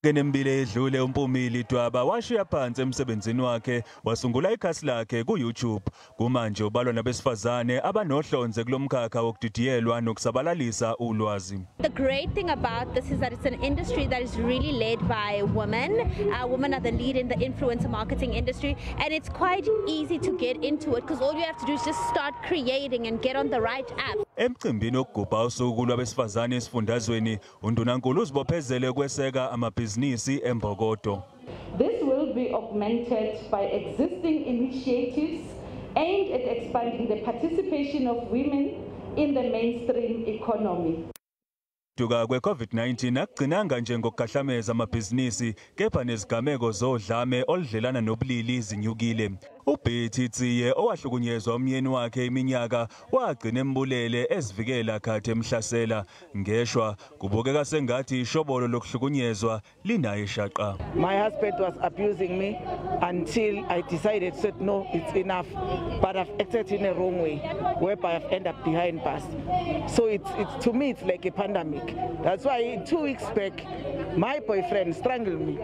Kenembile edlule uMpumili Dwaba washiya phansi emsebenzini wakhe wasungula ikhasi lakhe ku-YouTube. Kumanje ubalwa nabesifazane abanohlonze kulomkhakha wokudidiyelwa nokusabalalisa ulwazi. The great thing about this is that it's an industry that is really led by women. Women are the lead in the influencer marketing industry, and it's quite easy to get into it because all you have to do is just start creating and get on the right app. Emcimbini wokugubha usuku lwabesifazane esifundazweni, uNdunankulu uzibophezele ukweseka amabhizinisi embokodo. This will be augmented by existing initiatives aimed at expanding the participation of women in the mainstream economy. Duka kwe-COVID-19 akugcinanga nje ngokukahlameza amabhizinisi, kepha nezigameko zodlame oludlelana nobulili zinyukile. Ubethula owahlukunyezwa umyeni wakhe iminyaka wagcina embulele ezivikela khathe emhlasela. Ngeshwa kubukeka sengathi ishobolo lokuhlukunyezwa linayo ishaqa. My husband was abusing me until I decided said no, it's enough, but I've acted in a wrong way whereby I've ended up behind bars. So it's to me it's like a pandemic. That's why 2 weeks back my boyfriend strangled me.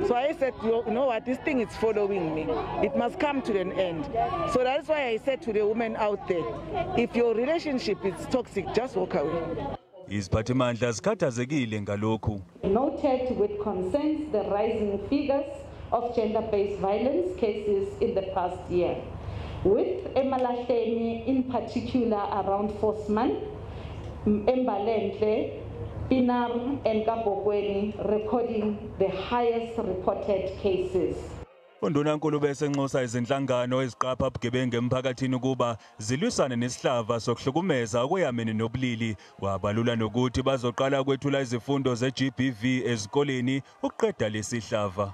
So I said, you know what, this thing is following me. It must come to an end. So that's why I said to the women out there, if your relationship is toxic, just walk away. Iziphathimandla zikhathazekile ngalokhu. Noted with concerns the rising figures of gender-based violence cases in the past year, with eMalahleni in particular around Forsman, Mbalenhle, Pinar and Kabokweni recording the highest reported cases. UNdunankulu bese nxusa izinhlangano eziqapha ubugebengu emphakathini kuba zilwisane nesihlava sokuhlukumeza okweyamene nobulili. Wabalula nokuthi bazoqala ukwethula izifundo ze-GBV ezikoleni ukuqeda lesi hlava.